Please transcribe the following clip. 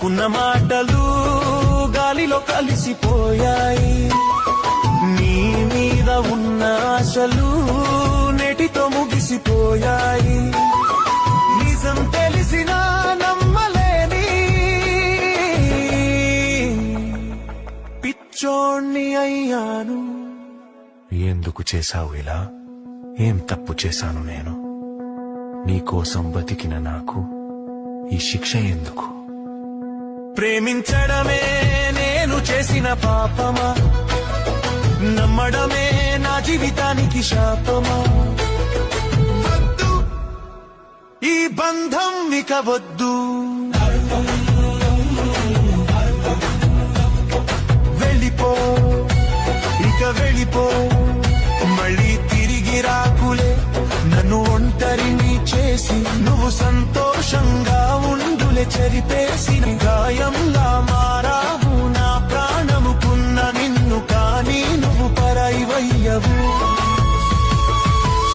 అనుకున్న మాటలు గాలిలో కలిసిపోయాయి. నీ మీద ఉన్న ఆశలు నేటితో ముగిసిపోయాయి. నిజం తెలిసినా నమ్మలేని పిచ్చోణ్ణి అయ్యాను. ఎందుకు చేశావు ఇలా? ఏం తప్పు చేశాను నేను? నీకోసం బతికిన నాకు ఈ శిక్ష ఎందుకు? ప్రేమించడమే నేను చేసిన పాపమా? నమ్మడమే నా జీవితానికి శాపమా? వద్దు, ఈ బంధం ఇక వద్దు. వెళ్ళిపో, ఇక వెళ్ళిపో, మళ్ళీ తిరిగి రాకులే. నన్ను ఒంటరిని చేసి నువ్వు సంతోషంగా ఉండులే. చెరిపేసిన గాయంలా మారావు నా ప్రాణముకున్న నిన్ను, కానీ నువ్వు పరాయివయ్యవు.